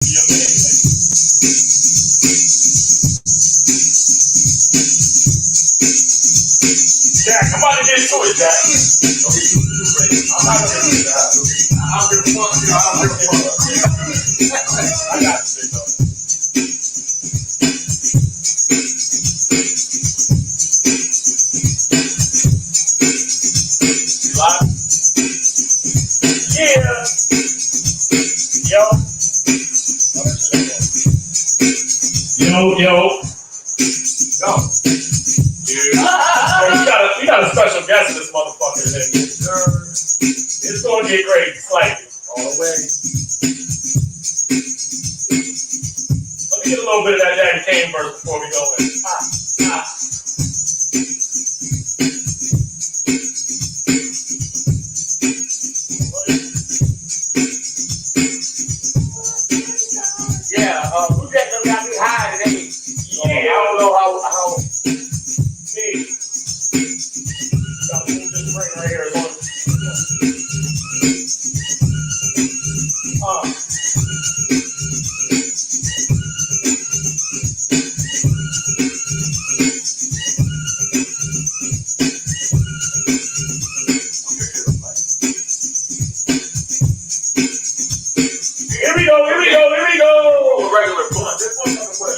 Jack, I'm about to get into it, Jack. Okay, you ready. I'm not gonna do that. I'll give a fuck. I'll give a fuck. I got this thing, though. Live? Yeah. Yo. Yo. Dude. We got a special guest in this motherfucker today. It's gonna get crazy, slightly. All the way. Let me get a little bit of that Daddy Kane verse before we go in. Yeah, who got me high today? Yeah. I don't know how. See, gotta move this ring right here. Here we go. Regular blunt.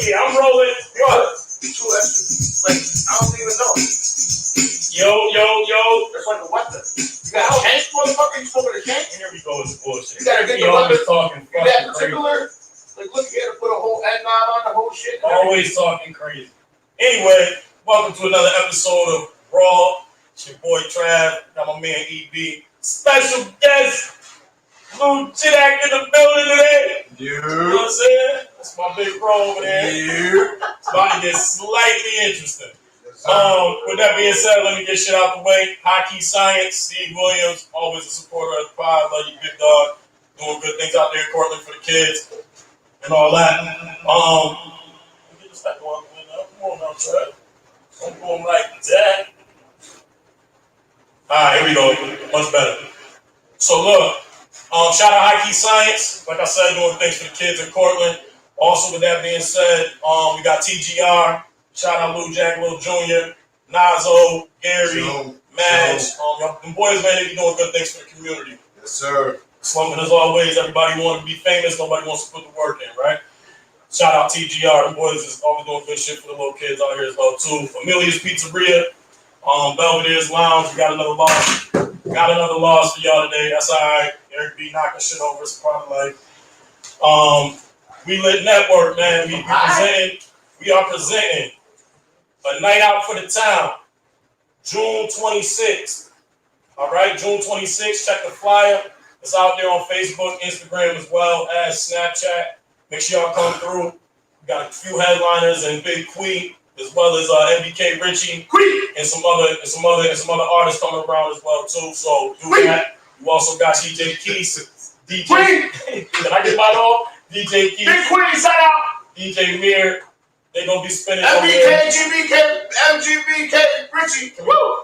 Yeah, I'm rolling. What? Two extra. Like, I don't even know. Yo. It's like a weapon. You got a shank, motherfucker? You smoking a shank? Here we go with the bullshit. You gotta get He the always weapon. talking You fucking that crazy. particular? Like, look, you gotta put a whole N9 on the whole shit. Always talking crazy. Anyway, welcome to another episode of R.A.W. It's your boy Trav. Got my man EB. Special guest, Lou Chidak in the building today. You know what I'm saying? That's my big bro over there. It's about to get slightly interesting. With that being said, let me get shit out the way. Hockey Science, Steve Williams, always a supporter of the pod. Love you, big dog. Doing good things out there in Cortland for the kids and all that. Get this back on. Come on now, Trav. Don't do them like that. Alright, here we go. Much better. So look, shout out Hockey Science. Like I said, doing things for the kids in Cortland. Also, with that being said, we got TGR. Shout out Lou Jack, Lil Jr., Nazo, Gary, Madge. Them boys, man, they be doing good things for the community. Yes, sir. Slogan as always, everybody want to be famous, nobody wants to put the work in, right? Shout out TGR, them boys is always doing good shit for the little kids out here as well, too. Amelia's Pizzeria, Belvedere's Lounge, we got another loss. Got another loss for y'all today, that's alright. Eric B knocking shit over, it's probably like. We Lit Network, man, we are presenting a night out for the town, June 26th. All right, June 26th. Check the flyer. It's out there on Facebook, Instagram, as well as Snapchat. Make sure y'all come through. We got a few headliners and Big Quee, as well as MBK Richie, and some other artists coming around as well too. So do that. You also got DJ Keys, DJ. Did I get mine off? DJ Keys. Big Queen, shout out. DJ Mir. They gonna be spinning MBK, GBK, MGBK, Richie. Woo!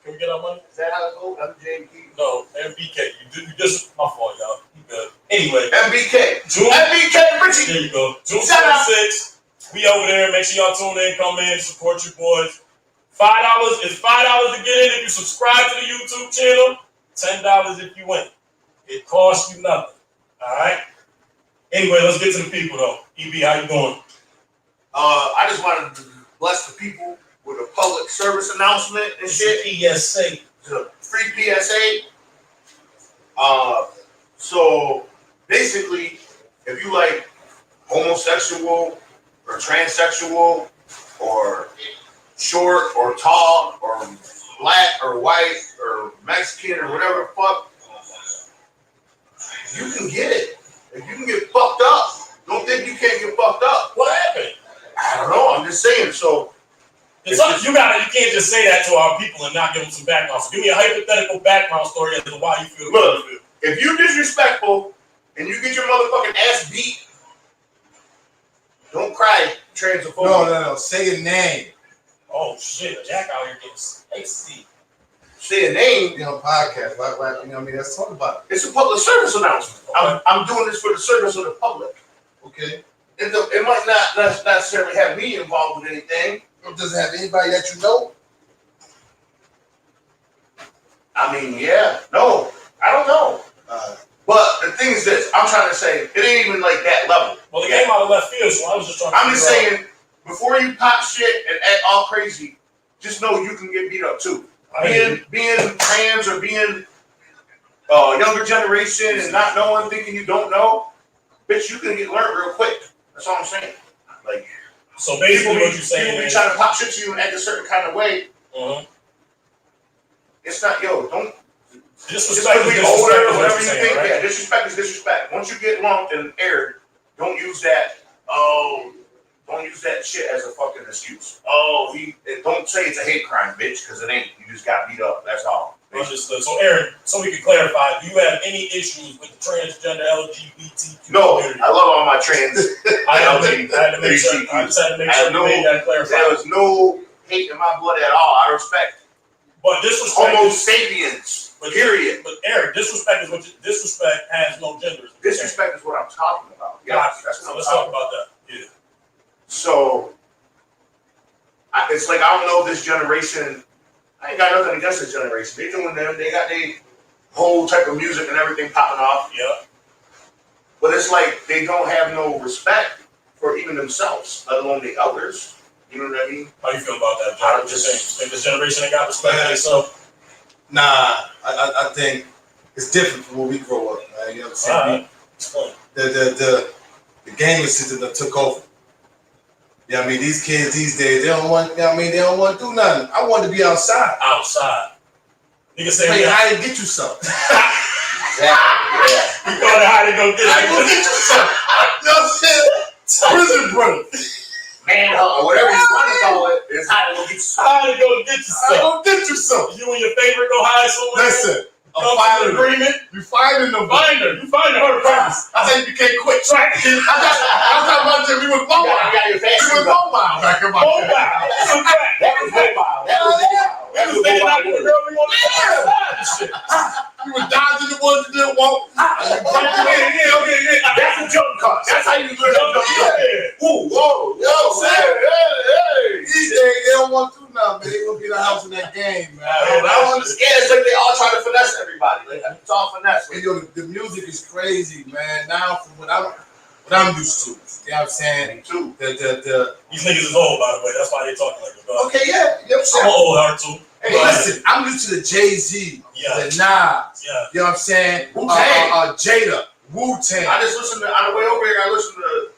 Can we get our money? Is that how it goes? MJB. No, MBK. You just my fault, y'all. You good. Anyway. MBK. June. MBK, Richie. There you go. June 26th. We over there. Make sure y'all tune in, come in, support your boys. $5 is $5 to get in if you subscribe to the YouTube channel. $10 if you win. It costs you nothing. Alright? Anyway, let's get to the people though. EB, how you doing? I just wanted to bless the people with a public service announcement and shit. PSA. It's a free PSA. So basically, if you like homosexual or transsexual or short or tall or black or white or Mexican or whatever the fuck, you can get it. If you can get fucked up, don't think you can't get fucked up. What happened? I don't know. I'm just saying. So You can't just say that to our people and not give them some background. So give me a hypothetical background story as to why you feel. Look, if you're disrespectful and you get your motherfucking ass beat, don't cry, transphobia. No. Say a name. Oh shit, Jack out here getting spicy. Say a name. You know, podcast. Why, you know what I mean? Let's talk about it. It's a public service announcement. Okay. I'm doing this for the service of the public. Okay. It might not necessarily have me involved with anything. Does it have anybody that you know? I mean, yeah. No, I don't know. But the thing is this, I'm trying to say, it ain't even like that level. Well, it came out of left field, so I was just trying to I'm just saying, before you pop shit and act all crazy, just know you can get beat up too. Being trans or being younger generation and not knowing, thinking you don't know, bitch, you can get learned real quick. That's all I'm saying. Like, so basically, what you're saying people be is trying to pop shit to you and act a certain kind of way. It's not, don't. Disrespect Just is be older or whatever you saying, think. right? Yeah, disrespect is disrespect. Once you get lumped and aired, don't use that. Don't use that shit as a fucking excuse. Don't say it's a hate crime, bitch, because it ain't. You just got beat up. That's all. Understood. So, Aaron, so we can clarify, do you have any issues with the transgender LGBTQ No, community? I love all my trans. I had to make sure. I just had to make sure you made that clarified. There was no hate in my blood at all. I respect. But disrespect Homo is, sapiens. Period. But Eric, disrespect is what disrespect has no genders. Disrespect is what I'm talking about. Yeah, Gotcha. that's So what let's I'm talk talking about that. Yeah. So it's like I don't know if this generation. I ain't got nothing against this generation. They doing them. They got their whole type of music and everything popping off. Yeah. But it's like they don't have no respect for even themselves, let alone the others. You know what I mean? How you feel about that, John? I'm just think this generation ain't got respect for themselves? Nah, I think it's different from when we grow up, man. You know what I'm saying? The gaming system that took over. Yeah, I mean, these kids these days, they don't want, they don't want to do nothing. I want to be outside. Outside. Nigga say, hey, how to get you something? exactly. Yeah. You go to how to go get How to go get you something? You know what I'm saying? Prison break. Manhunt, or whatever you want to call it, is how to go get you something. How to go get you How to something. go get you something? You and your favorite go hide somewhere. Listen, Come to an agreement. You finding them. You find her purpose. I think you can't quit. Right. I was talking about you. We was mobile. You got your We was fancy. mobile back in my day. That was mobile. That was mobile. That was Thinking out the mobile. girl, we want to outside and shit. You were dodging the ones you didn't want. That's a jump cut. That's how you learn a jump cut. Ooh, whoa, hey. These days, they don't want to do nothing, man. They want to get a house in that game, man. I don't understand. It's like they all try to finesse everybody. Like, it's all finesse. And, the music is crazy, man. Now, from what I'm used to, you know what I'm saying? Me too. These niggas is old, by the way. That's why they talking like this. Okay, yeah. You know what I'm I'm saying? old, R2. Hey, listen, I'm used to the Jay-Z, Yeah. the Nas, Yeah. you know what I'm saying? Wu-Tang. Jada, Wu-Tang. I just listened to, on the way over here, I listened to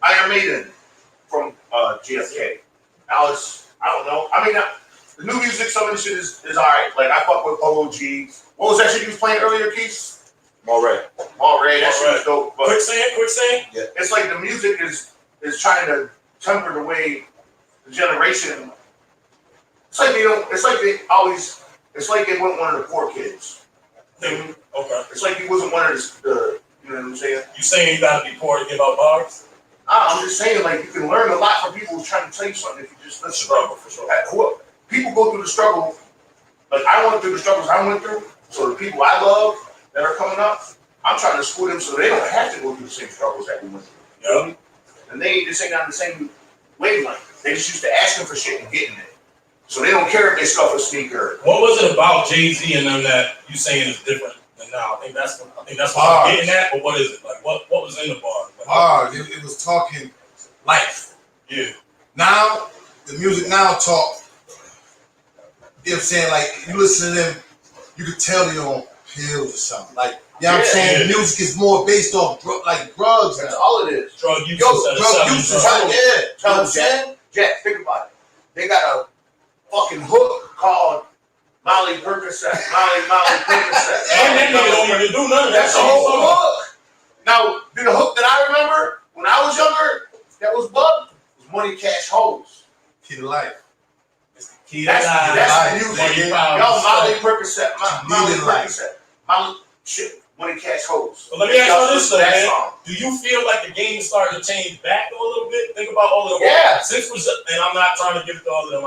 Iron Maiden from GFK. I don't know. I mean, the new music, some of the shit is alright. Like, I fuck with OG. What was that shit you was playing earlier, Keith? Already. That shit was dope. But Quick saying. Yeah. it's like the music is trying to temper the way the generation. It's like they don't. It's like they always. It's like they weren't one of the poor kids. Okay. It's like he wasn't one of the. You know what I'm saying? You saying you gotta be poor to give out bars? I'm just saying, like, you can learn a lot from people who's trying to tell you something if you just listen. Struggle, for sure. People go through the struggle. Like, I went through the struggles I went through. So the people I love that are coming up, I'm trying to school them so they don't have to go through the same struggles that we went through. You know what I mean? And they just ain't on the same wavelength. They just used to asking for shit and getting it. So they don't care if they scuff a sneaker. What was it about Jay-Z and them that you saying is different than now? I think that's what I'm getting at. But what is it? Like, what was in the bar? Like, It was talking life. Yeah. Now, the music now talk, you know what I'm saying? Like, you listen to them, you can tell they're on pills or something. Like, you know what I'm saying? Yeah. The music is more based off drugs. That's all it is. Drug use. Yo, instead of drug selling use drugs. is like, yeah. You know Tell what them, I'm saying? Jack, think about it. They got a fucking hook called Molly Percocet. Molly Percocet. And that nigga don't even do none of that. That's the whole hook. Now, the hook that I remember when I was younger, that was bugged, was Money Cash Hoes. Key to life. That's the music. Yo, Molly Percocet. Molly Percocet. Molly, shit, Money Cash Hoes. But let me ask you this, though, that man. song. Do you feel like the game is starting to change back a little bit? Think about all of the since and I'm not trying to give it to all of them.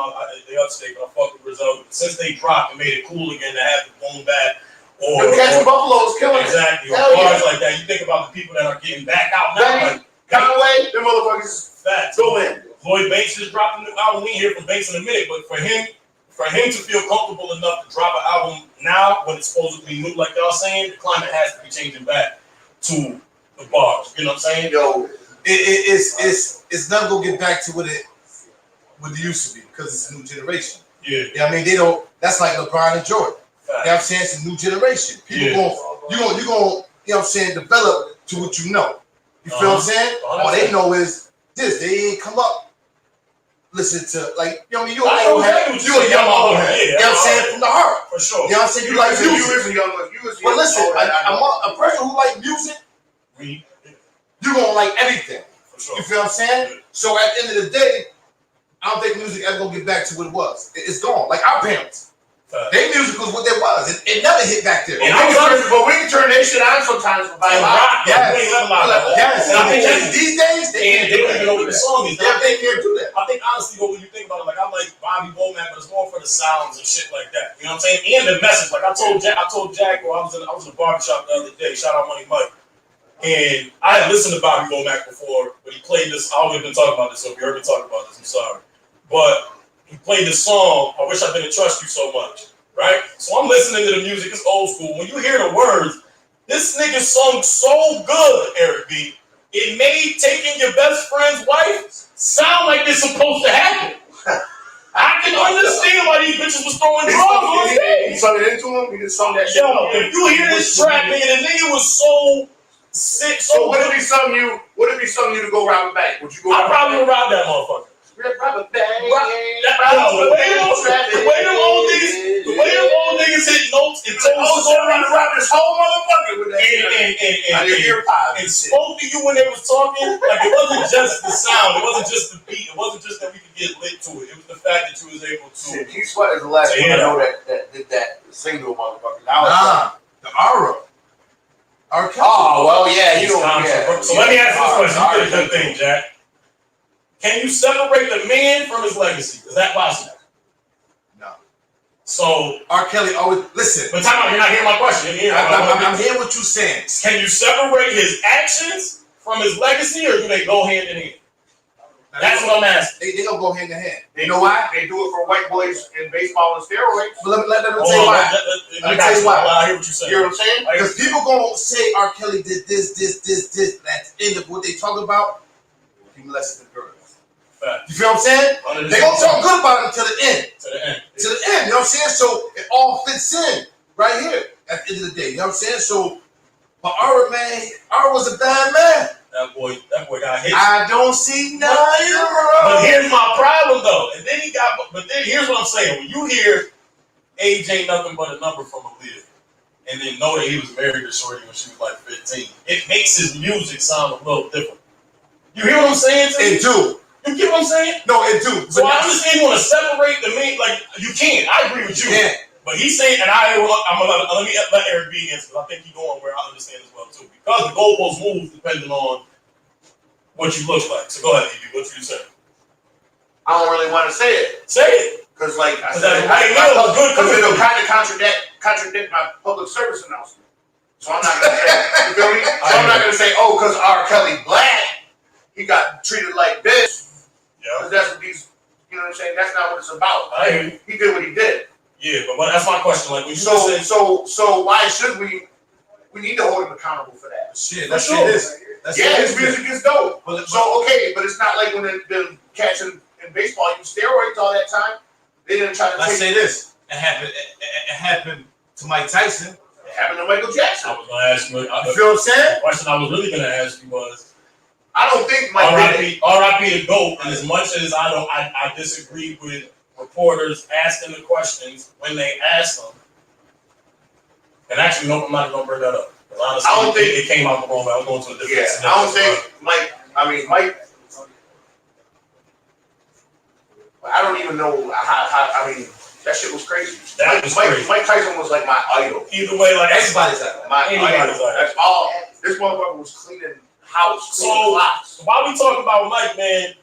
They upstate, but I fuck with Brazil. Since they dropped and made it cool again to have the boom back, or Catching Buffalo's killing it. exactly, or Hell bars yeah. like that. You think about the people that are getting back out now, Benny, like Conway, them motherfuckers facts. still in. Lloyd Banks just dropped a new album. We ain't hear from Banks in a minute, but for him to feel comfortable enough to drop an album now when it's supposed to be new, like y'all saying, the climate has to be changing back to the bars. You know what I'm saying? Yo, It's not gonna get back to what it used to be because it's a new generation. Yeah. Yeah, I mean they don't. That's like LeBron and Jordan. You know what I'm saying? It's a new generation. People Yeah. you gonna, you know what I'm saying, develop to what you know. You feel what I'm saying? All they know is this. They ain't come up listen to like, you know what I mean? You a young old head. You know what I'm saying? From the heart. For sure. You know what I'm saying? You like music. you is a young one. You is a But young listen, old head, a person who like music, you gonna like everything. For sure. You feel what I'm saying? So at the end of the day, I don't think music ever gonna get back to what it was. It's gone. Like our parents. Their music was what they was. It never hit back there. And but we can turn their shit on sometimes for And rock, Yes. yes. And I think Yes. these days They don't even know what the song is. They can't do that. I think honestly, but when you think about it, like I like Bobby Womack, but it's more for the sounds and shit like that. You know what I'm saying? And the message. Like I told Jack, well, I was in a barbershop the other day. Shout out Money Mike. And I had listened to Bobby Womack before, but he played this. I always been talking about this, so if you heard me talk about this, I'm sorry. But he played this song, I Wish I Didn't Trust You So Much, right? So I'm listening to the music, it's old school. When you hear the words, this nigga sung so good, Eric B. It made taking your best friend's wife sound like it's supposed to happen. I can understand why these bitches was throwing drugs on stage. He sung it into him. He just sung that shit. Yo, if you hear this track, nigga, the nigga was so sick. So what if he sung you? What if he sung you to go rob a bank? Would you go? I probably would rob that motherfucker. Rob a bank. The way them old niggas hit notes and told Oh, so I'm gonna rob this whole motherfucker with that. and spoke to you when they was talking. Like it wasn't just the sound, it wasn't just the beat, it wasn't just that we could get lit to it. It was the fact that you was able to. Keith Sweat is the last one I know that did that single motherfucker. Now the R.A.W. Oh well, yeah, you don't. Yeah. So let me ask you this question. You did a good thing, Jack. Can you separate the man from his legacy? Is that possible? No. So R. Kelly always listen. But time out, you're not hearing my question. I'm hearing what you're saying. Can you separate his actions from his legacy, or do they go hand in hand? That's what I'm asking. They don't go hand in hand. You know why? They do it for white boys in baseball and steroids. But let me tell you why. Let me tell you why. I hear what you're saying. You know what I'm saying? Because people gonna say R. Kelly did this. That's the end of what they talk about. He molested the girls. You feel what I'm saying? They gonna talk good about him to the end. To the end. You know what I'm saying? So it all fits in right here at the end of the day. You know what I'm saying? So, but R was a bad man. That boy got hit. I don't see nothing But wrong. here's my problem though. And then here's what I'm saying. When you hear age ain't nothing but a number from Aaliyah, and then know that he was married to Shorty when she was like 15, it makes his music sound a little different. You hear what I'm saying? It do. You get what I'm saying? No, it do. So I understand you want to separate the main, like you can't. I agree with you. Yeah. But he's saying, and I'm gonna let Eric B answer because I think he's going where I understand as well too. Because the goalposts move depending on what you look like. So go ahead, EB. What you say? I don't really want to say it. Say it. Because like I Because said, it'll kind of contradict my public service announcement. So I'm not gonna say. You feel me? So I'm not gonna say, oh, because R. Kelly black, he got treated like this. Yeah. Because that's what these, you know what I'm saying? That's not what it's about. I hear you. He did what he did. Yeah, but that's my question. Like when you So why should we need to hold him accountable for that? Shit, let's say this. His music is dope. So okay, but it's not like when the cats in baseball used steroids all that time. They didn't try to Let's say this. It happened to Mike Tyson. It happened to Michael Jackson. I was gonna ask you. You feel what I'm saying? The question I was really gonna ask you was, I don't think Mike R.I.P. the GOAT. And as much as I disagree with reporters asking the questions when they ask them. And actually, no, I'm not gonna bring that up. Because honestly, I don't think it came out the wrong way. I was going to a different. Yeah, I don't think Mike. I don't even know how. I mean, that shit was crazy. Mike Tyson was like my idol. Either way, like everybody's idol. My idol. That's all. This motherfucker was cleaning house. So while we talk about Mike, man,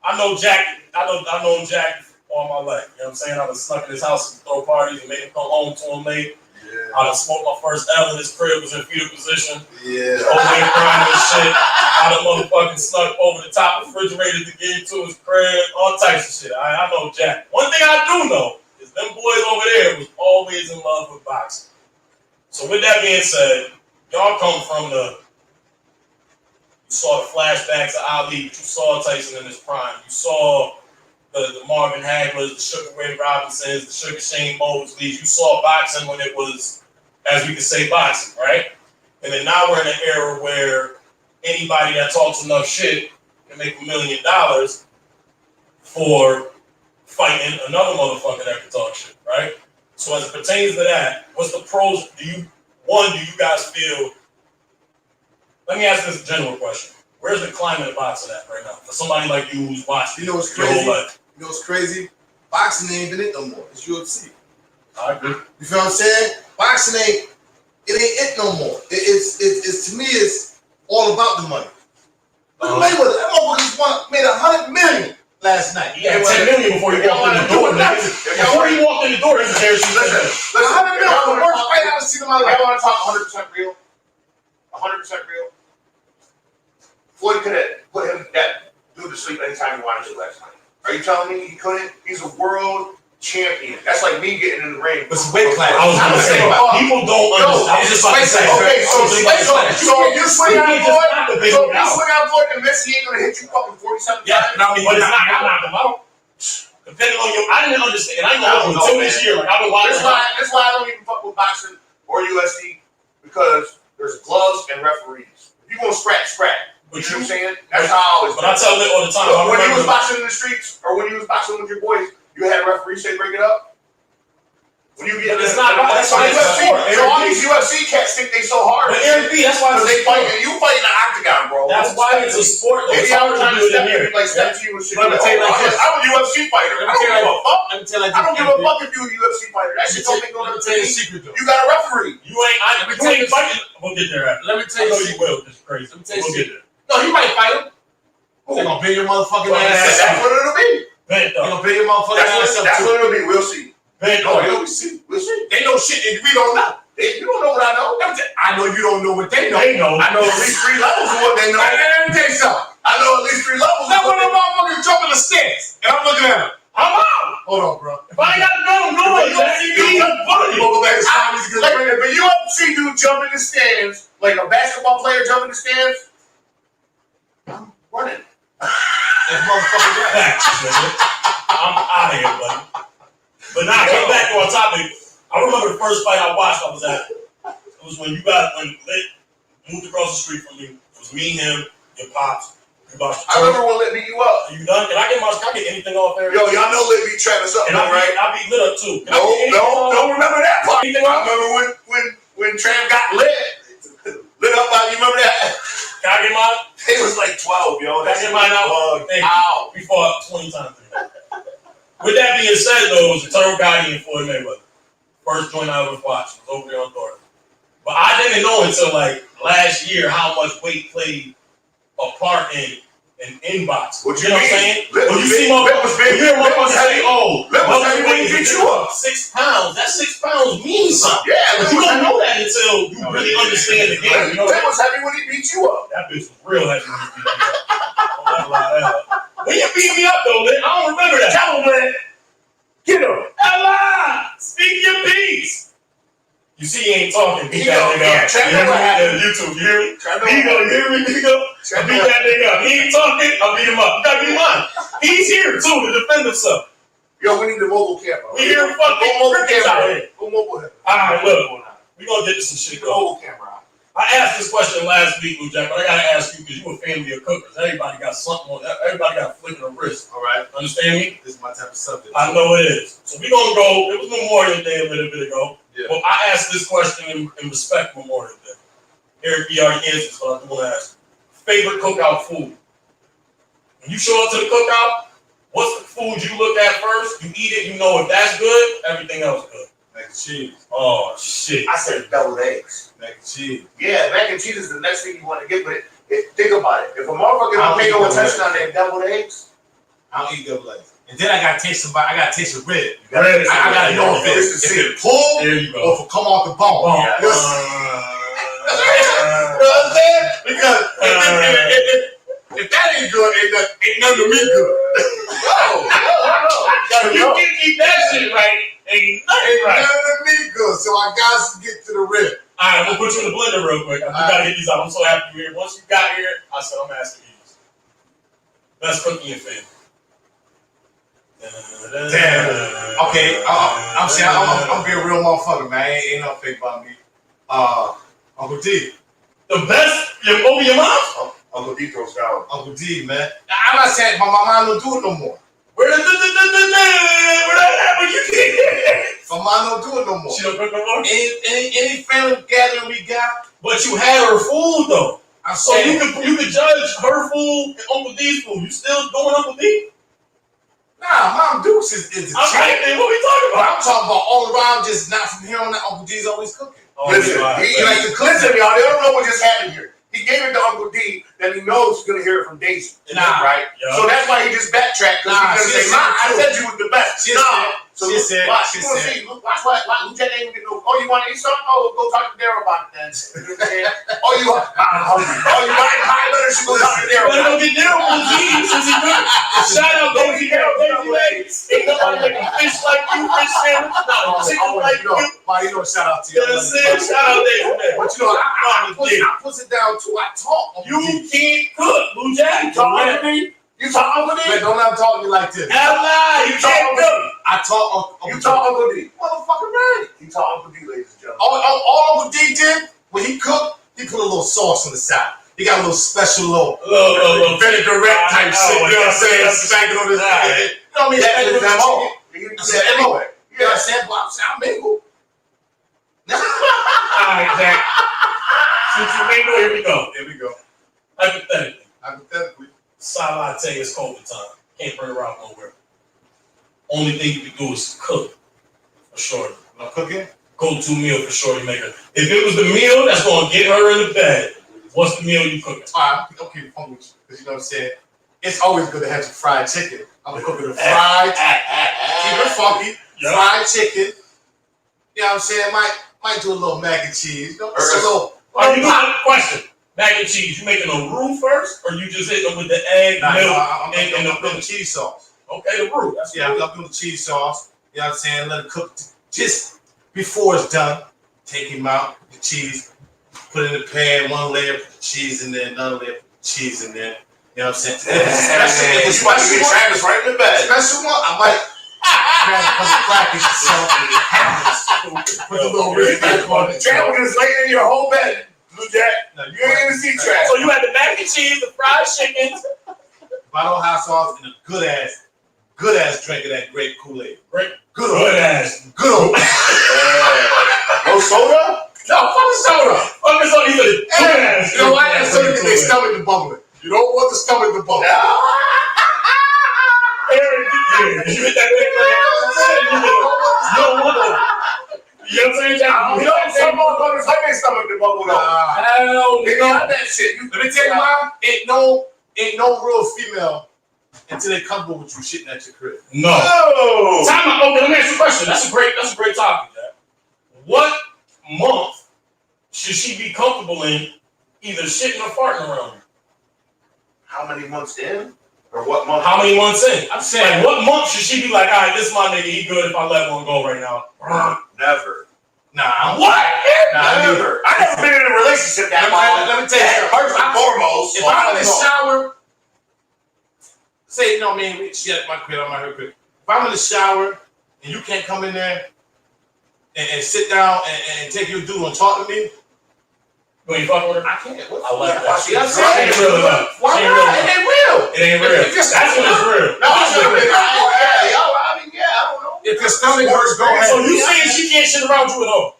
I know Jack. I know Jack all my life. You know what I'm saying? I was stuck in his house and throw parties and make him come home to him late. Yeah. I done smoked my first L in his crib, was in fetal position. Yeah. Over there crying and shit. I done motherfucking snuck over the top of the refrigerator to get into his crib. All types of shit. I know Jack. One thing I do know is them boys over there was always in love with boxing. So with that being said, y'all come from you saw the flashbacks of Ali, you saw Tyson in his prime, you saw the Marvin Haglers, the Sugar Ray Robinsons, the Sugar Shane Mosleys, you saw boxing when it was, as we could say, boxing, right? And then now we're in an era where anybody that talks enough shit can make $1 million for fighting another motherfucker that can talk shit, right? So as it pertains to that, what's the pros? Do you guys feel? Let me ask this general question: where's the climate of boxing at right now? For somebody like you who's watching, You know what's your crazy? whole life. You know what's crazy? Boxing ain't even it no more. It's UFC. I agree. You feel what I'm saying? Boxing ain't it no more. It's to me it's all about the money. Look at Mayweather. That motherfucker made $100 million last night. He had 10 million before he walked in the door. Before he walked in the door, listen, $100 million. The worst fight I've seen in my life. I want to talk 100% real. 100% real. Floyd could have put him that dude to sleep anytime he wanted to last night. Are you telling me he couldn't? He's a world champion. That's like me getting in the ring. But it's weight class. I was going to say, people don't understand. I was just about to say. Okay, so you swing out Floyd and miss, he ain't gonna hit you fucking 47 times. Yeah, but it's not gonna knock him out. Depending on your, I didn't understand. I didn't know until this year. Like I've been watching. That's why I don't even fuck with boxing or UFC because there's gloves and referees. If you gonna scratch. You know what I'm saying? That's how I always. But I tell it all the time. When you was boxing in the streets or when you was boxing with your boys, you had referees say break it up. When you get, it's not. That's why UFC. So all these UFC cats think they so hard. But Eric B, that's why they fight. You fight in the octagon, bro. That's why it's a sport. They are trying to step in, like step to you and shit. Let me tell you like this. I'm a UFC fighter. I don't give a fuck if you a UFC fighter. That shit don't make no difference. You got a referee. You ain't fighting. We'll get there after. Let me tell you. You will. It's crazy. Let me tell you. We'll get there. No, you might fight him. They gonna bend your motherfucking ass. That's what it'll be. They gonna bend your motherfucking ass up. That's what it'll be. We'll see. We'll see. They know shit that we don't know. You don't know what I know. I know you don't know what they know. They know. I know at least 3 levels of what they know. Let me tell you something. I know at least 3 levels. That one of them motherfuckers jumping the stairs, and I'm looking at him. I'm out. Hold on, bro. If I ain't got to go, no one. You go back to Spanish because if you ever see dude jump in the stands, like a basketball player jump in the stands, I'm running. That motherfucker I'm out of here, buddy. But now, get back to our topic. I remember the first fight I watched I was at. It was when Lit moved across the street from me. It was me, him, your pops. I remember when Lit beat you up. Are you done? Can I get anything off there? Yo, y'all know Lit beat Travis up, and right? I beat Lit up too. Don't remember that part. I remember when Trav got lit up by you. Remember that? Can I get mine? It was like 12, yo. Can I get mine out? Thank you. We fought 20 times. With that being said, though, it was Eternal Gotti and Floyd Mayweather. First joint I ever watched. It was over there on Thornton. But I didn't know until like last year how much weight played a part in boxing. What you know what I'm saying? When you see motherfuckers say, oh, Lit beat you up. 6 pounds. That 6 pounds means something. Yeah, but you don't know that until you really understand the game. You know Lit was heavy when he beat you up. That bitch was real heavy when he beat me up. Don't lie that up. When you beat me up though, Lit, I don't remember that. Tell him, Lit. Get him. Ella, speak your piece. You see, he ain't talking. Beat that nigga up. YouTube, you hear me? You hear me, nigga? I beat that nigga up. He ain't talking. I beat him up. You gotta be mine. He's here too to defend himself. Yo, we need the mobile camera. We hear fucking crickets out here. Go mobile. Alright, look. We gonna get to some shit. Mobile camera. I asked this question last week, Lou Jack, but I gotta ask you because you a family of cookers. Everybody got something on. Everybody got a flick of the wrist. All right. Understand me? This is my type of subject. I know it is. So we gonna go. It was Memorial Day a little bit ago. Yeah. But I asked this question in respect of Memorial Day. Eric B already answered, so I do want to ask. Favorite cookout food? When you show up to the cookout, what's the food you look at first? You eat it, you know if that's good, everything else good. Mac and cheese. Oh shit. I said deviled eggs. Mac and cheese. Yeah, mac and cheese is the next thing you want to get, but think about it. If a motherfucker don't pay no attention on their deviled eggs, I don't eat deviled eggs. and then I gotta taste somebody. I gotta taste the rib. Red. I gotta know if it pull There you or go. if it come off the bone. Bone. You know what I'm saying? Because if that ain't good, ain't none of me good. If you can keep that shit right, ain't nothing Ain't right. none of me good. So I got to get to the rib. All right, I'm gonna put you in the blender real quick. I gotta get these out. I'm so happy you're here. Once you got here, I said I'm asking you. Best cookie in film. Damn. Okay, I'm saying I'm being a real motherfucker, man. Ain't no fake about me. Uncle D. The best over your mouth? Uncle D throws down. Uncle D, man. I'm not saying my mom don't do it no more. Where that happened? You can't. My mom don't do it no more. She don't cook no more? Any family gathering we got, But you had her food though. I'm So saying you could judge her food and Uncle D's food. You still doing Uncle D? nah, Mom Dukes is the All right, then what we talking But about? I'm talking about all around, just not from here on out. Uncle D's always cooking. Oh, Listen, my he, God. listen, y'all. They don't know what just happened here. He gave it to Uncle D, that he knows he's gonna hear it from Daisy. Nah. Right? Yeah. So that's why he just backtracked. Nah, He's she gonna say, "Ma, I said said you was the best." She Nah. said- So she said- watch. she You gonna said- see. Watch what Lieutenant ain't get no. Oh, you want to eat something? Oh, go talk to Daryl about it then. Oh, you want? Oh, you want high letter? She go talk to Daryl. Better go get Daryl on G since he good. Shout out Daisy Daryl. Daisy ladies. Ain't nobody making fish like you, fish sandwich. No, chicken like you. You know, shout out to You know what I'm saying? Shout out Daisy Daryl. But you know, I put it down too. I talk. You can't cook, Blue Jack. You talk Uncle D? You talk Uncle D? Man, don't ever talk to me like this. Hell nah, you can't cook. I talk You talk Uncle D? motherfucking right. You talk Uncle D, ladies and gentlemen. All Uncle D did when he cooked, he put a little sauce on the side. He got a little special little vinaigrette type shit. You know what I'm saying? Spanking on his head. You know what I mean? That is that All all. I said, hey, you know what I'm saying? Well, I'm mingle. Alright, Jack. Since you mingle, here we go. Here we go. Hypothetically, side latte is COVID time. Can't bring her out nowhere. Only thing you can do is cook for sure. No cooking? Go-to meal for sure you make her. If it was the meal that's gonna get her in the bed, what's the meal you cooking? All right, okay, I'm with you. Because you know what I'm saying? It's always good to have some fried chicken. I'm going to cook it fried, keep it funky, fried chicken. You know what I'm saying? Might do a little mac and cheese. You know, just a little. Are you doing question? Mac and cheese, you making a roux first, or you just hit them with the egg, milk, I'm doing the cheese sauce. Okay, the roux. That's I'm doing the cheese sauce. You know what I'm saying? Let it cook just before it's done. Take him out, the cheese, put it in the pan, one layer, put the cheese in there, another layer, put the cheese in there. You know what I'm saying? If it's about to get Travis right in the bed. Special one, I might grab a couple crackers and put a little red back on it. Travis is laying in your whole bed. Blue Jack, No, you ain't even see Travis. So you had the mac and cheese, the fried chicken, bottle hot sauce, and a good ass drink of that grape Kool-Aid. Good old. No soda? No, fucking soda. fucking so you said Hey, you know why? That's so you get their stomach to bubbling. You don't want the stomach to bubble. Aaron, did you hit that thing? You don't want that. You know what I'm saying, Jack? You know, some motherfuckers like their stomach to bubble though. Hell They no. got that shit. Let me tell you why. Ain't no real female until they comfortable with you shitting at your crib. No. Oh. Time out. Okay, let me ask you a question. That's a great topic, Jack. What month should she be comfortable in either shitting or farting around you? How many months in? Or what month? How many months in? I'm saying, Like, what month should she be like, all right, this is my nigga, he good if I let one go right now? Never. nah. What? Never. I never been in a relationship that long. Let me tell you, First and foremost. if I'm in the shower, say, you know what I mean, she at my crib, I'm at her crib. If I'm in the shower and you can't come in there and sit down and take your due and talk to me, You ain't fucking with her? I can't. I like that. You know what I'm saying? She ain't real enough. Why She ain't not? real It enough. ain't real. It ain't real. That's when it's real. No, That's when it's real. I don't know. If your stomach hurts, go ahead. So you saying she can't shit around you at all?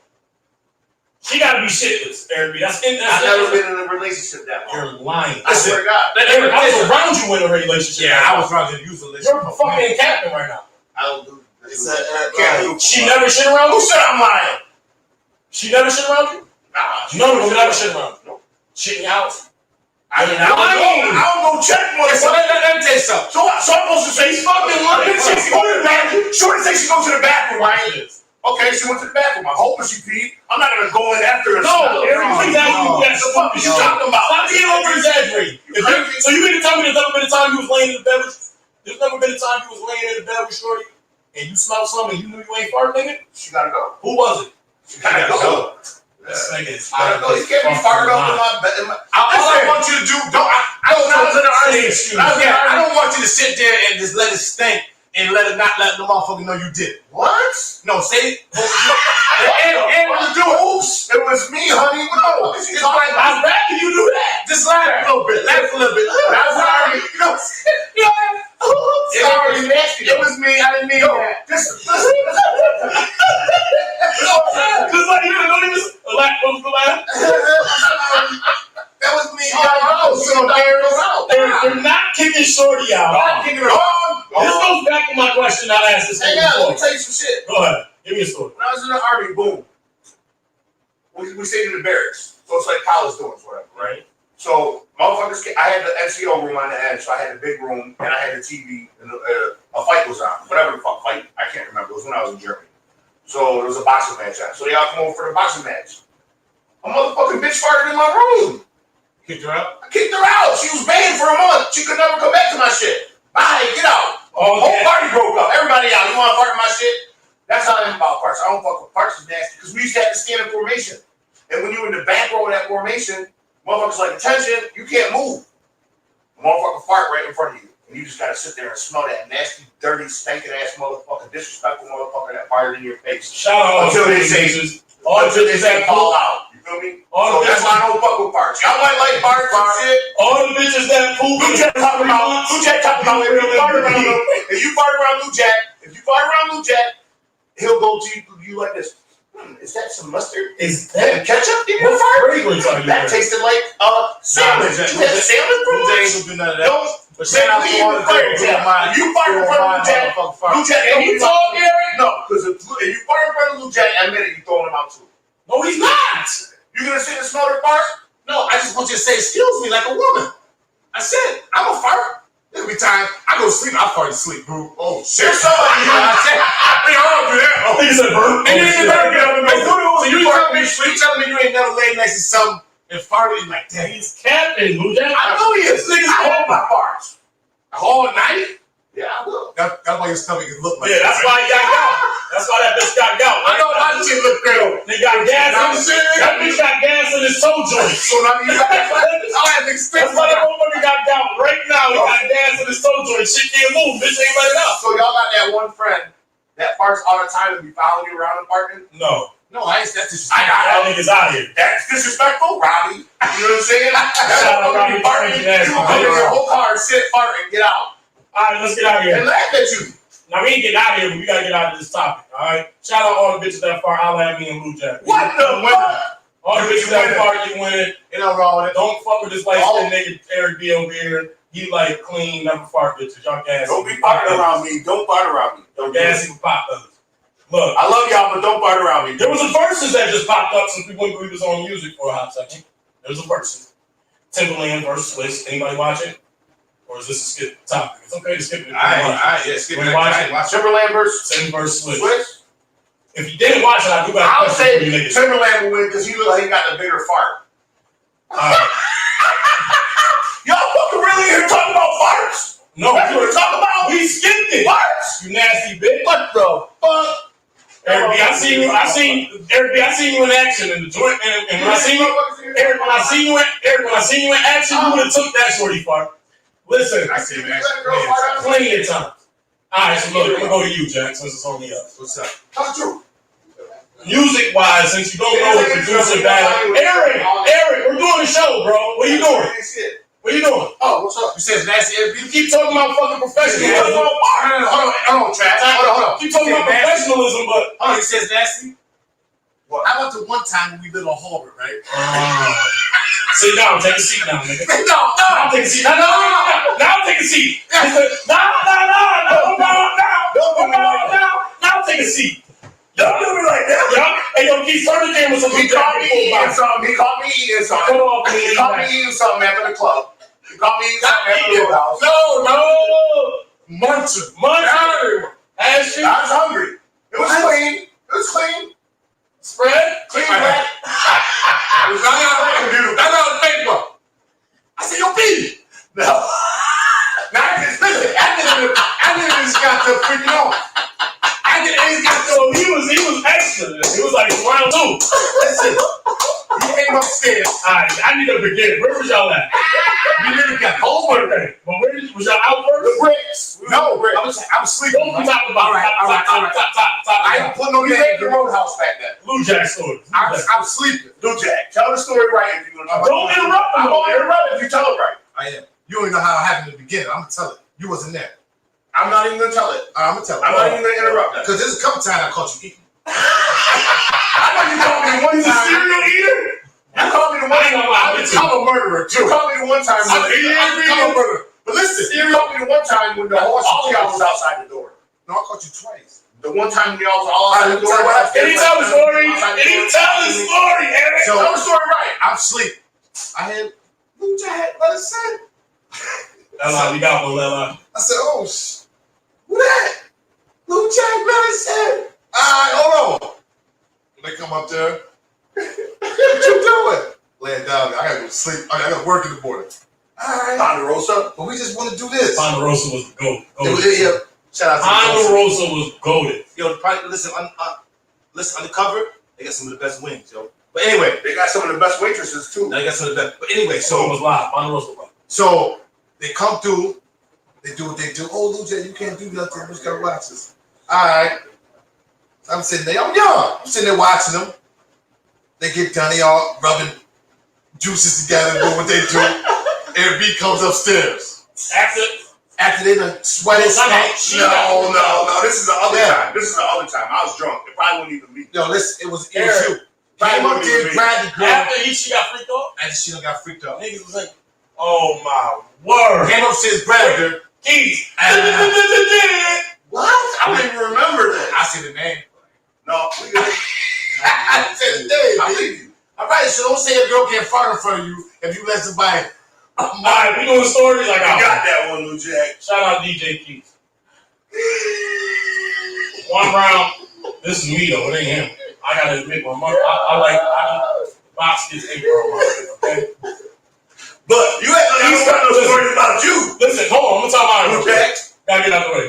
She gotta be shitless, Eric B. I've never been in a relationship that long. You're lying. I swear to God. Eric, I was around you in a relationship. Yeah, I was trying to use a list. You're a fucking captain right now. I don't do It's She never shit around Who you? said I'm lying? She never shit around you? Nah. None of them never shit around you. Shit in your house. I don't go check, So motherfucker. let me tell you something. So I'm supposed to say, He's fucking lying. Bitch, she go to the bathroom. Shorty say she goes to the bathroom, right? Okay, she went to the bathroom. I'm hoping she peed. I'm not gonna go in after her. No, everything that No. you that's The fuck is you talking about? Stop being over exaggerating. So you mean to tell me there's never been a time you was laying in the bed with there's never been a time you was laying in the bed with Shorty and you smelled something and you knew you ain't fart, nigga? She gotta go. Who was it? She gotta go. This nigga is I don't know. You can't be fired up in my bed. All I want you to do, I don't want you to sit there and just let it stink and not let the motherfucker know you did it. What? No, say it. And do oops. It was me, honey. No, it's like I'd rather you do that. just laugh a little bit. Laugh a little bit. I'm sorry. You know, sorry, nasty. It was me. I didn't mean that. Just Cause like you don't even laugh. What was the laugh? that was me. They're not kicking Shorty out. I'm kicking her on. This goes back to my question I asked this Hey, nigga yeah, let me before. tell you some shit. Go ahead. Give me a story. When I was in the Army, boom, we stayed in the barracks. So it's like college dorms, whatever, right? So motherfuckers, I had the NCO room on the end, so I had a big room, and I had a TV, and a fight was on. Whatever the fuck fight, I can't remember. It was when I was in Germany. So there was a boxing match on. So they all come over for the boxing match. A motherfucking bitch farted in my room. Kicked her out? I kicked her out. She was banned for a month. She could never come back to my shit. Bye, get out. Oh, The whole party broke up. Everybody out. You want to fart in my shit? That's how I am about farts. I don't fuck with farts. Is nasty because we used to have to stand in formation. And when you're in the back row of that formation, motherfuckers like, attention, you can't move. A motherfucker fart right in front of you. And you just gotta sit there and smell that nasty, dirty, stinking ass motherfucker, disrespectful motherfucker that fired in your face. Shout out Until they say, all the until they bitches say that fall poop. out. You feel me? All So the that's why I don't fuck with farts. Y'all might like farts and shit. All the bitches that poop. Lou Jack talking about if you fart around Lou Jack, he'll go to you like this. Is that some mustard? Is That that ketchup in what your fart? fragrance are you That wearing? tasted like salmon. You had salmon from Lou Jack lunch? ain't gonna do none of that. Don't. But shout out to all the If you fart in front of Lou Jack, Lou Jack, And he told Eric? no, because if you fart in front of Lou Jack, admit it, you throwing him out too. No, he's not. You gonna sit and smell the fart? No, I just want you to say excuse me like a woman. I said, I'm a fart. There'll be times I go to sleep, I fart to sleep, bro. Oh shit. There's somebody here. I said, I don't do that. I think it's a burp. And then you better get up and go. So you fart telling me you ain't never laid next to something and farted and like, dang. He's capping, Lou Jack. I know he is. Niggas hold my farts. All night? Yeah, I will. That's why your stomach can look like Yeah, that's why he got gout. That's why that bitch got gout. I know my shit look great. They got gas in his That bitch got gas in his toe joint. So now you got That's why that motherfucker got gout. Right now, he got gas in his toe joint. Shit can't move. Bitch ain't let it out. So y'all got that one friend that farts all the time and be following you around and farting? No. No, I ain't. That's just. I got Y'all niggas out here. That's disrespectful, Robbie. You know what I'm saying? Shout out Robbie Farting. You will come in your whole car, sit, fart, and get out. All right, let's get out of here. And laugh at you. Now, we ain't getting out of here, but we gotta get out of this topic, all right? Shout out all the bitches that fart. I'll at me and Lou Jack. What the fuck? All the bitches that fart, you win. You know, wrong with it. Don't fuck with this light skinned nigga Eric B over here. He like clean, never fart bitches. Y'all gas. Don't be farting around me. Don't fart around me. Don't gas even pop others. Look, I love y'all, but don't fart around me. there was a versus that just popped up since we was on music for a hot second. There was a versus. Timberland versus Swiss. Anybody watch it? Or is this a skip topic? It's okay to skip it. Yeah, skip it. Watch Timberland versus Tim versus Swiss. Swiss. If you didn't watch it, I do got a I'll question say for you niggas. Timberland will win because he look like he got the bigger fart. Y'all fucking really here talking about farts? No, That's what we're talking about. we skipped it. Farts. You nasty bitch. What the fuck? Eric B, I seen you in action in the joint, and when I seen you, Eric, when I seen you in action, you would have took that shorty fart. Listen, I see you let a girl fart out. plenty of times. All right, so look, I'm gonna go to you, Jack, since it's only us. What's up? Tell the truth. Music-wise, since you don't know the producer battle, Eric, we're doing a show, bro. What are you doing? What are you doing? Oh, what's up? You said nasty ass You keep talking about fucking professionalism. Hold on, Trav. Hold on. Keep talking about professionalism, but Oh, he says nasty? What? How about the one time when we lived on Harvard, right? sit down, take a seat now, nigga. No. Now take a seat. Now take a seat. Now take a seat. Don't do me like that. Hey, yo, Keith, turn the camera so He caught me eating something. He caught me eating something. Hold on, He caught me eating something after the club. He caught me eating something after the Roadhouse. No. Muncher. Ass shit. I was hungry. It was clean. It was clean. Spread. Clean black. It was beautiful. That's not paper. I said, yo, B. No. Now, listen, I just got to freaking off. So he was extra. It was like round 2. Listen, he came upstairs. Alright, I need to begin. Where was y'all at? We literally got homework. Okay. But where was y'all out first? The bricks. No, I was sleeping. Don't be talking about top. I ain't put no We name. made the Roadhouse back then. Blue Jack story. I was sleeping. Blue Jack. Tell the story right if you're gonna Don't interrupt I'm him. gonna interrupt if you tell it right. I am. You don't even know how it happened in the beginning. I'm gonna tell it. You wasn't there. I'm not even gonna tell it. I'm gonna tell it. I'm not even gonna interrupt that. Because there's a couple times I caught you eating. I know you told me the one He's a time. serial eater? You called me the one time. I become a murderer You too. called me the one time. I become a murderer. But listen, You called me the one time when the horse y'all was outside the door. no, I caught you twice. The one time y'all was all outside the door. Did he tell the story? Did he tell the story, Eric? So- Tell the story right. I'm sleeping. I had Blue Jack, let us say. That's how we got one, Lella. I said, oh, who that? Blue Jack, let us say. Hold on. They come up there. What you doing? Laying down. I gotta go to sleep. I gotta work in the morning. All right. Ponderosa. But we just want to do this. Ponderosa was the GOAT. Yeah. Shout out to Ponderosa was goated. Yo, probably, listen, undercover, they got some of the best wings, yo. But anyway, They got some of the best waitresses too. they got some of the best. But anyway, So it was live. Ponderosa was live. so they come through, they do what they do. Oh, Luja, you can't do nothing. You just gotta watch us. All right. I'm sitting there. I'm young. I'm sitting there watching them. They get done. They all rubbing juices together, doing what they do. And B comes upstairs. After they done sweated, No. This is the other time. This is the other time. I was drunk. It probably wasn't even me. Yo, listen, it was you. Probably Came up wasn't there, even me. grabbed the girl, After she got freaked off, and she done got freaked out. niggas was like, oh my word. Came upstairs, grabbed her. Keys. What? I don't even remember that. I see the name. No, we good. I said the name. I believe you. All right, so don't say a girl can't fart in front of you if you let somebody. Alright, we doing stories like You I got that one, Lou Jack. Shout out DJ Keys. One round. This is me though. It ain't him. I gotta admit, my mother. I box gets angry on my okay. But you ain't got no stories about you. Listen, hold on. I'm gonna talk about it. Lou Jack. Gotta get out the way.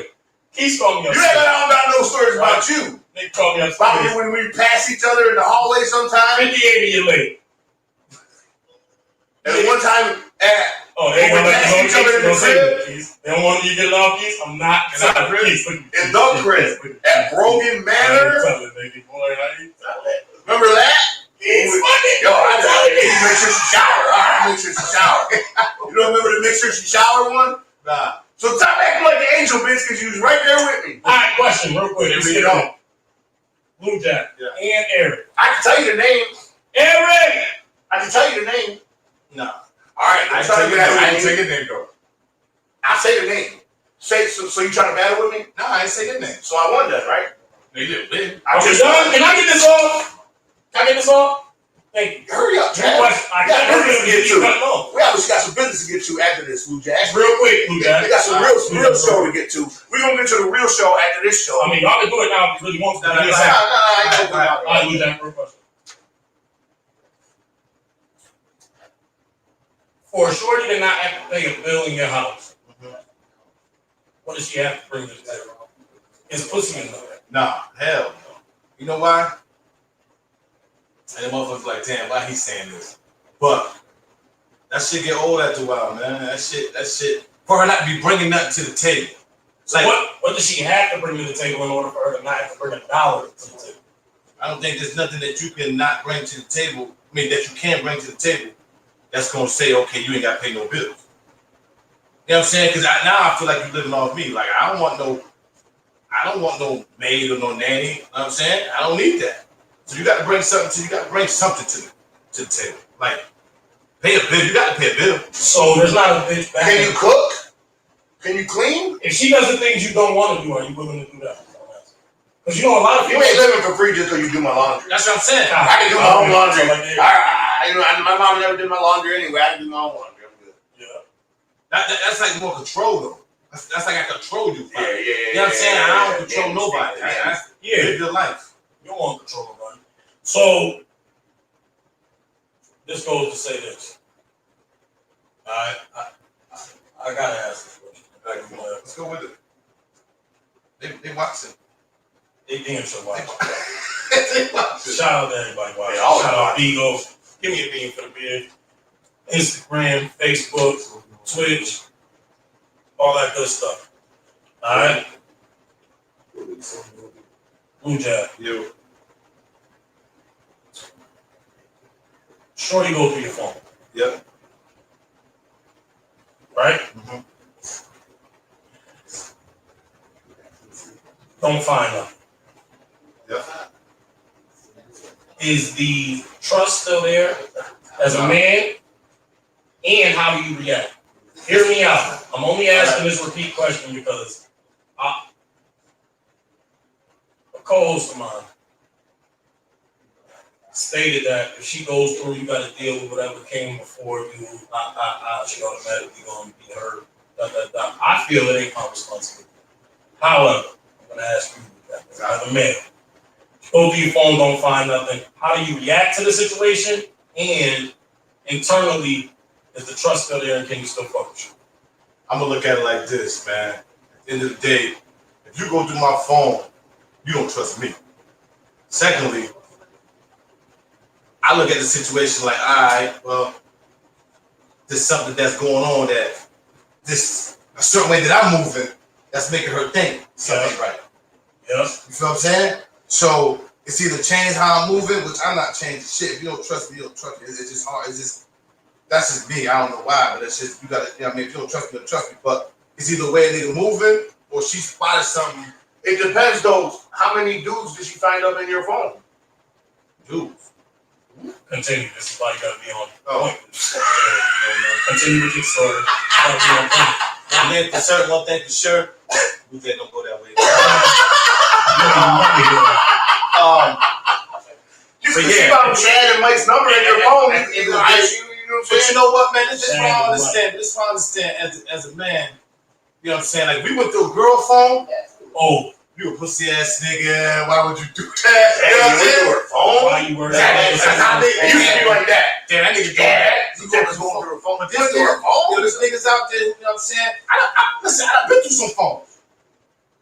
Keys called me You up. ain't got no stories about you. They called me up. About when we pass each other in the hallway sometimes. 58 a year late. And one time at They don't let pass you each other in the crib. Keys. They don't want you to get it off Keys. I'm not In the telling crib? Keys. In the crib at Brogan Manor. Remember that? He's fucking. Yo, I know. You make sure she shower. All right, make sure she shower. You don't remember the make sure she shower one? Nah. So stop acting like an angel, bitch, because you was right there with me. All right, question, real quick. Here Let's we get go. on. Blue Jack Yeah. and Eric. I can tell you the name. Eric. I can tell you the name. Nah. All right, I I'm tell you that. ain't take your name though. I'll say the name. Say so you trying to battle with me? Nah, I ain't say your name. So I won that, right? They did. Win. I Okay, just done. Can I get this off? Can I get this off? Thank you. hurry up, Jack. I Yeah, can't hurry hurry up up and get to. cutting off. We obviously got some business to get to after this, Lou Jack. Real quick, Blue We Jack. got some real show to get to. We're gonna get to the real show after this show. I mean, y'all can do it now if you really want to. No, I ain't gonna go out All right, Blue Jack, real question. For a shorty to not have to pay a bill in your house, what does she have to bring to the table? Is pussy enough? Nah, hell no. You know why? And the motherfuckers like, damn, why he saying this? But that shit get old after a while, man. That shit. For her not to be bringing nothing to the table. So what does she have to bring to the table in order for her to not have to bring $1 to the table? I don't think there's nothing that you can not bring to the table. I mean, that you can bring to the table. That's gonna say, okay, you ain't gotta pay no bills. You know what I'm saying? Because now I feel like you're living off me. Like I don't want no maid or no nanny. You know what I'm saying? I don't need that. So you got to bring something to the table. Like pay a bill. You got to pay a bill. So there's not a bitch back. Can you cook? Can you clean? If she does the things you don't want to do, are you willing to do that? Because you know a lot of You people ain't living for free just because you do my laundry. That's what I'm saying. I can do my own laundry. Like that. My mom never did my laundry anyway. I can do my own laundry. I'm good. Yeah. that's like more control though. That's like I control you. Yeah. You know what I'm saying? I don't control nobody. I live your life. You don't want to control nobody. So this goes to say this. I gotta ask this question. Let's go with it. They watching. They damn sure watch. They watching. Shout out to everybody watching. Yeah, Shout out Beagle. Give me a bean for the beard. Instagram, Facebook, Twitch, all that good stuff. All right. Blue Jack. You. Shorty go through your phone. Yep. Right? Mm-hmm. Don't find nothing. Yep. Is the trust still there as a man? And how do you react? Hear me out. I'm only asking this repeat question because a co-host of mine stated that if she goes through, you got to deal with whatever came before you. She automatically going to be hurt. I feel it ain't my responsibility. However, I'm going to ask you that as a man. Go to your phone, don't find nothing. How do you react to the situation? And internally, is the trust still there and can you still fuck with you? I'm gonna look at it like this, man. At the end of the day, if you go through my phone, you don't trust me. Secondly, I look at the situation like, all right, well, there's something that's going on that this a certain way that I'm moving that's making her think something ain't right. Yeah. You feel what I'm saying? So it's either change how I'm moving, which I'm not changing shit. If you don't trust me, you don't trust me. It's just hard. It's just that's just me. I don't know why, but it's just you gotta. You know what I mean, if you don't trust me, you don't trust me. But it's either way they moving or she spotted something. It depends though. How many dudes did she find up in your phone? Dudes. Continue. This is why you gotta be on Oh. point. Continue with your story. You gotta be on point. And then for certain one thing for sure, we don't go that way. You But can yeah. see about Chad and Mike's number in your phone. You know what I'm But saying? you know what, man? This is Shame what I on understand. This is what I understand as a man. You know what I'm saying? Like, we went through a girl phone. Oh, You a pussy ass nigga. Why would you do that? Hey, You know what I'm you went saying? through her phone? why you worried That's how they It used to be like that. Damn, that nigga doing Yeah. that. You was going through her phone. But this Went through her nigga, phone? yo, this niggas out there, you know what I'm saying? Listen, I done been through some phones.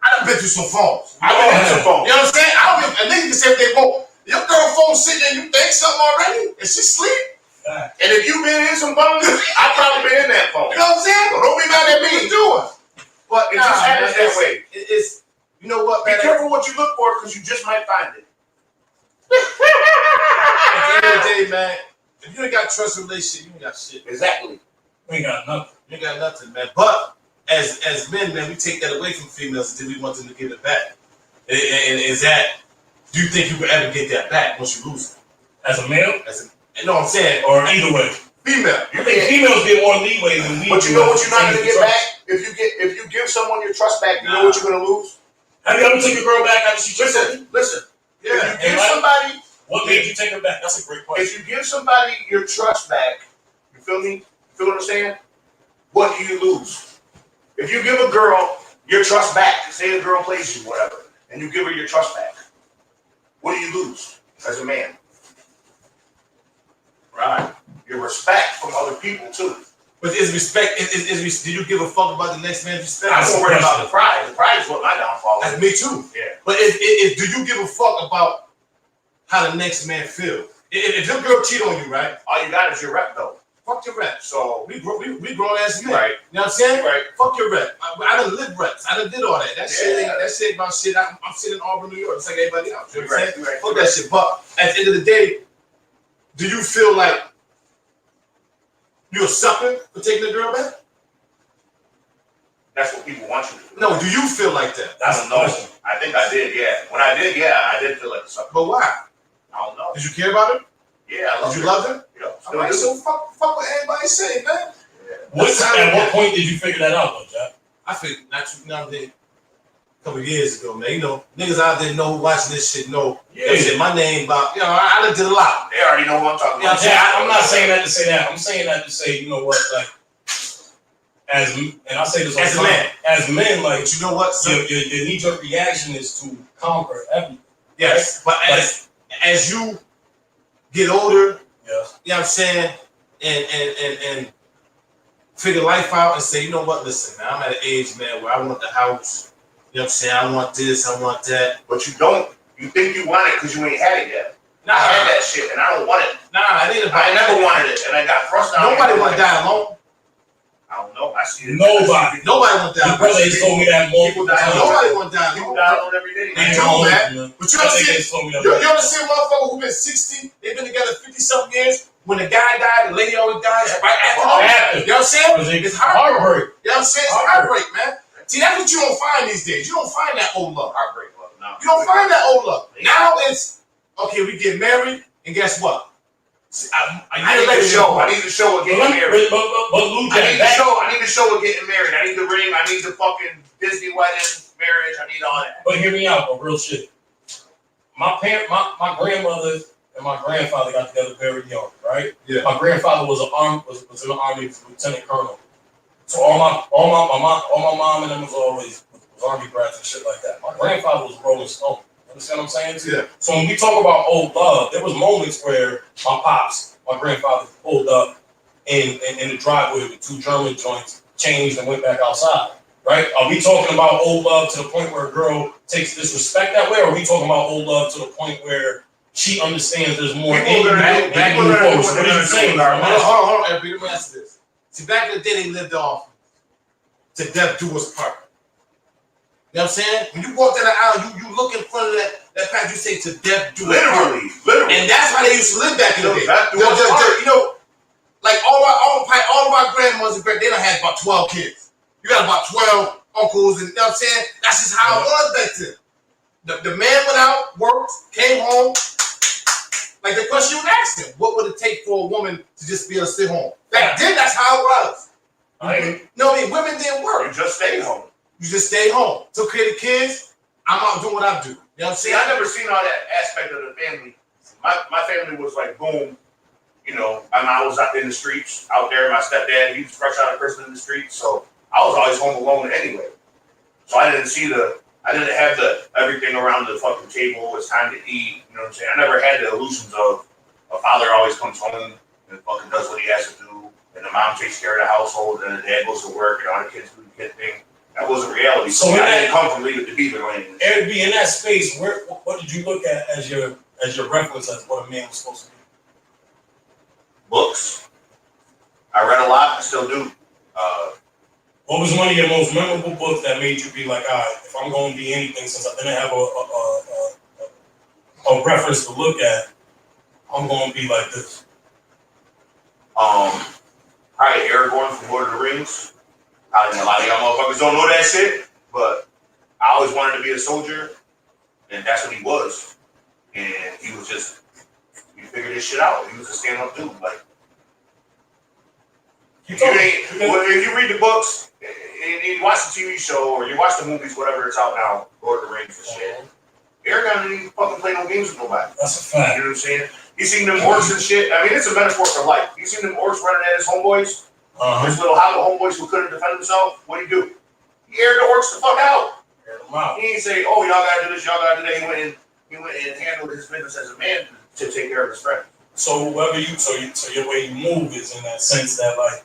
I done been through some phones. I've been through some phones. You know what I'm saying? I don't give a nigga can say what they want. Your girl phone sitting there, you think something already? And she sleep? And if you been in some phones, I probably been in that phone. You know what I'm saying? So don't be mad at What you me. doing? But it just happens that way. It's you know what, Be man? careful what you look for because you just might find it. At the end of the day, man, if you ain't got trust in a relationship, you ain't got shit. Exactly. we ain't got nothing. You ain't got nothing, man. But as men, man, we take that away from females until we want them to give it back. And is that, do you think you will ever get that back once you lose it? As a male, You know what I'm saying? or either way. Female. I think females get more leeway than we But do you know what as it you're not pertains gonna to get trust. back? If you give someone your trust back, you know what you're gonna lose? Have you ever took your girl back after she just Listen. Yeah. If you give like- somebody What made you take her back? That's a great question. If you give somebody your trust back, you feel me? You feel what I'm saying? What do you lose? If you give a girl your trust back, say a girl plays you, whatever, and you give her your trust back, what do you lose as a man? Right. Your respect from other people too. But is respect, do you give a fuck about the next man's respect? I'm worried about the pride. The pride is what my downfall That's is. me too. Yeah. But do you give a fuck about how the next man feel? If your girl cheat on you, right? All you got is your rep though. Fuck your rep. So We grown ass men. Right. You know what I'm saying? Right. Fuck your rep. I done lived reps. I done did all that. That shit ain't that shit about shit. I'm sitting in Auburn, New York, just like everybody else. You know what I'm saying? Right. Fuck that shit. But at the end of the day, do you feel like you're a sucker for taking the girl back? That's what people want you to do. No, do you feel like that? I don't know. I think I did, yeah. When I did, yeah, I did feel like a sucker. But why? I don't know. Did you care about her? Yeah, I love Did you love her? Yeah, All still right, do. so fuck what everybody say, man. At what point did you figure that out, though, Jack? I figured a couple of years ago, man. You know, niggas out there know watching this shit know. Yeah. Shit, my name, about I done did a lot. They already know what I'm talking about. Yeah, I'm not saying that to say that. I'm saying that to say, you know what, like, and I say this all As the a time, man. as men, like But you know what? your knee-jerk reaction is to conquer everything. Yes, but as you get older, Yes. you know what I'm saying, and figure life out and say, you know what, listen, man, I'm at an age, man, where I want the house. You know what I'm saying? I want this, I want that. But you don't. You think you want it because you ain't had it yet. Nah, I had that shit and I don't want it. Nah, it ain't about. I never wanted it and I got thrust down. Nobody want to die alone. I don't know. I see it. Nobody. Nobody want to die Your brother alone. has told me that multiple People die times. Nobody want to die People alone. die alone every day. They do, man. But you understand? You understand motherfucker who been 60, they've been together 50-something years. When the guy died, the lady always dies right after them. You know what I'm saying? It's heartbreak. You know what I'm saying? It's heartbreak, man. See, that's what you don't find these days. You don't find that old love. Heartbreak love. No. You don't find that old love. Now it's, okay, we get married, and guess what? I need to show. I need to show a getting married. I need to show a getting married. I need the ring. I need the fucking Disney wedding, marriage. I need all that. But hear me out, but real shit. My grandmother and my grandfather got together very young, right? Yeah. My grandfather was in the army, was a lieutenant colonel. So all my mom and them was always was army brats and shit like that. My grandfather was Rolling Stone. Understand what I'm saying? Yeah. So when we talk about old love, there was moments where my grandfather pulled up in the driveway with 2 German joints, changed and went back outside. Right? Are we talking about old love to the point where a girl takes disrespect that way, or are we talking about old love to the point where she understands there's more in you back and forth? What are you saying? Hold on, let me answer this. See, back in the day, they lived off to death do us part. You know what I'm saying? When you walk down the aisle, you look in front of that path, you say to death do us part. Literally. And that's how they used to live back in the day. You know, like all of our grandmothers and they done had about 12 kids. You got about 12 uncles, and you know what I'm saying? That's just how it was back then. The man went out, worked, came home. Like the question you asked him, what would it take for a woman to just be able to sit home? Back then, that's how it was. No, I mean, women didn't work. You just stayed home. You just stayed home. Took care of the kids. I'm out doing what I do. You know what I'm saying? See, I never seen all that aspect of the family. My family was like, boom. You know, my mom was out in the streets, out there. My stepdad, he was fresh out of prison in the streets. So I was always home alone anyway. So I didn't have the everything around the fucking table. It's time to eat. You know what I'm saying? I never had the illusions of a father always comes home and fucking does what he has to do, and the mom takes care of the household, and the dad goes to work, and all the kids do the kid thing. That wasn't reality. So I didn't come from Leave It to Beaver Lane. R.A.W. in that space, what did you look at as your reference as what a man was supposed to be? Books. I read a lot. I still do. What was one of your most memorable books that made you be like, all right, if I'm going to be anything, since I didn't have a reference to look at, I'm going to be like this? Probably Aragorn from Lord of the Rings. Probably a lot of y'all motherfuckers don't know that shit, but I always wanted to be a soldier, and that's what he was. And he was just, he figured this shit out. He was a stand-up dude. Like, if you read the books, and you watch the TV show, or you watch the movies, whatever it's out now, Lord of the Rings and shit, Aragorn didn't even fucking play no games with nobody. That's a fact. You know what I'm saying? You seen them orcs and shit. I mean, it's a metaphor for life. You seen them orcs running at his homeboys? His little hollow homeboys who couldn't defend themselves? What do? He aired the orcs the fuck out. He didn't say, oh, y'all gotta do this, y'all gotta do that. He went and handled his business as a man to take care of his friend. So your way you move is in that sense that like,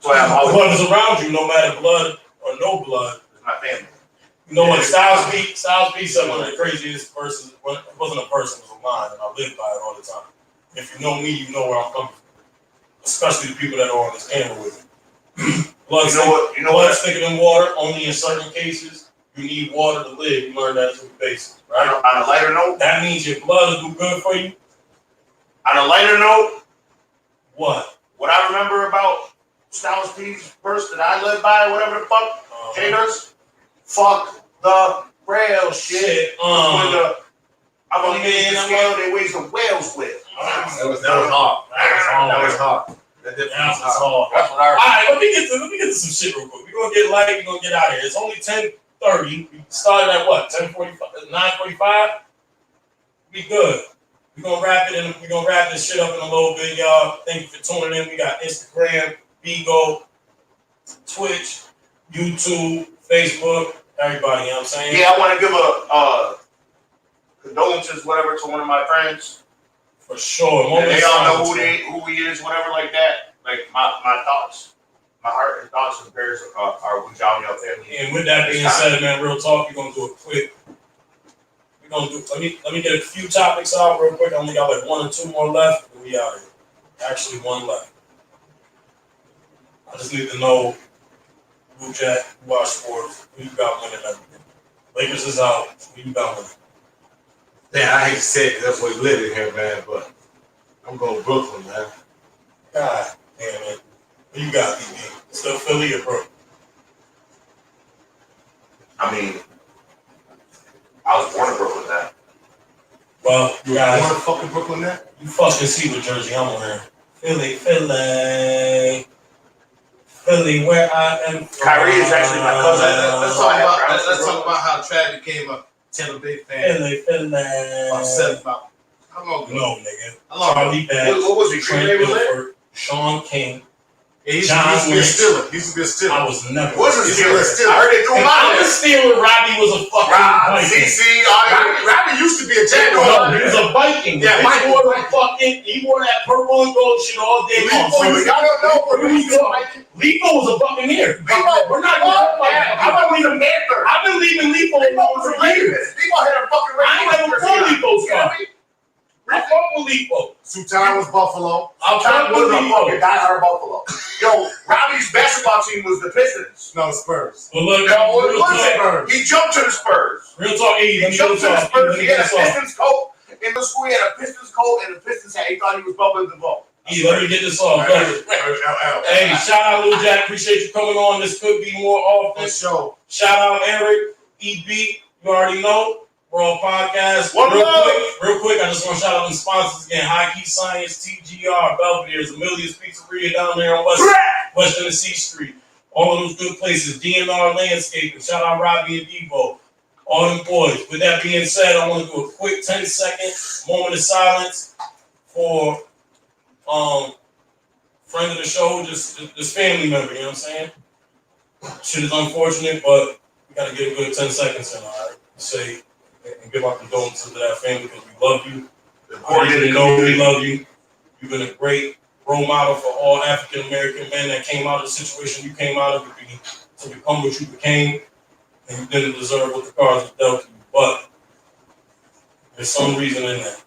so blood is around you, no matter blood or no blood. It's my family. You know what? Styles P said one of the craziest verses. It wasn't a person, it was a line, and I live by it all the time. If you know me, you know where I'm coming from. Especially the people that are on this camera with me. Blood's thicker than water. Only in certain cases, you need water to live. You learn that through the basics, right? On a lighter note, that means your blood will do good for you. On a lighter note, what I remember about Styles P's verse that I live by, whatever the fuck, haters, fuck the rail shit. I'm a man, the scale they weighs the whales with. That was hard. That was hard. That's what I All right, let me get to some shit real quick. We're gonna get light. We're gonna get out of here. It's only 10:30. We started at what? 10:45, 9:45. We good. We're gonna wrap this shit up in a little bit, y'all. Thank you for tuning in. We got Instagram, Bigo, Twitch, YouTube, Facebook, everybody, you know what I'm saying? Yeah, I want to give a condolences, whatever, to one of my friends. For sure. And they all know who he is, whatever, like that. Like my thoughts, my heart and thoughts and prayers are with y'all and your family. And with that being said, man, real talk, we're gonna do a quick. We're gonna do. Let me get a few topics out real quick. I only got like 1 or 2 more left, and we out here. Actually, 1 left. I just need to know, Blue Jack, watch sports. Who you got winning everything? Lakers is out. Who you got winning? Yeah, I hate to say it, that's what we live in here, man, but I'm going to Brooklyn, man. God damn it. Who you got, BB? Still Philly or Brooklyn? I mean, I was born in Brooklyn, man. Well, You guys, want to fucking Brooklyn now? you fucking see what jersey I'm wearing. Philly, Philly. Philly, where I am from. Kyrie is actually my cousin. Let's talk about how Trav became a Tampa Bay fan. Philly. About how long ago? No, nigga. How long ago? Charlie Batch, What was he? Trent Green Bay was there? Dilfer, Sean King. Yeah, he John used to be a Wentz. Steeler. He used to be a Steeler. I was never. Wasn't He's Steelers. still I heard they threw him out I'm a there. Steeler. Robbie was a fucking Viking. CC, all that. Robbie used to be a No, Jaguar. he was a Viking. Yeah, He Viking. wore that purple and gold shit all day long. Y'all don't know Where we go. Lebo was a Buccaneer. We're not going to I'm gonna leave a Panther. I've been leaving Lebo alone for years. Lebo had a fucking I ain't never called Lebo You know stuff. I fought with Lebo. Sultan was Buffalo. I Tom fought was with a fucking Lebo. diehard Buffalo. Yo, Robbie's basketball team was the Pistons. No, Spurs. But look, No, what real was talk. it? He jumped to the Spurs. Real talk, He let me jumped to the talk. Spurs. Let me He had a get this off. Pistons coat. In the school, he had a Pistons coat, and the Pistons had, he thought he was bubbling the ball. Let me get this off. Hey, shout out Lil Jack. Appreciate you coming on. This could be more often. Show. Shout out Eric, EB. You already know. We're on podcast. One love. Real quick, I just want to shout out the sponsors again. High Key Science, TGR, Belvedere's, Amelia's Pizzeria down there on West Tennessee Street. All of those good places. DNR Landscaping. Shout out Robbie and Devo. All them boys. With that being said, I want to do a quick 10-second moment of silence for friend of the show, just family member, you know what I'm saying? Shit is unfortunate, but we gotta get a good 10 seconds in, all right? Say and give our condolences to that family because we love you. I didn't know we love you. You've been a great role model for all African American men that came out of the situation you came out of to become what you became, and you didn't deserve what the cards were dealt to you. But there's some reason in that.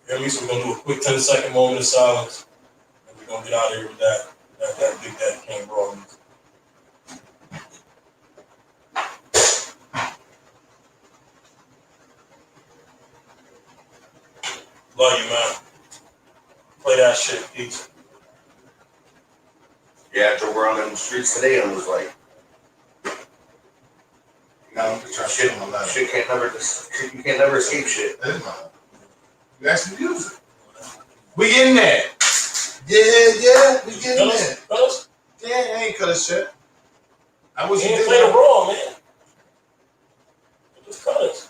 You hear me? So we're gonna do a quick 10-second moment of silence. We're gonna get out of here with that Big Daddy Kane Raw music. Love you, man. Play that shit, peace. Yeah, I drove around in the streets today and was like, shit can't never, you can't never escape shit. That is mine. You actually use it. We getting there. Yeah, we getting there. Fellas? Yeah, I ain't cut a shit. I wish You you didn't did play the that. Raw, man. Just cut us.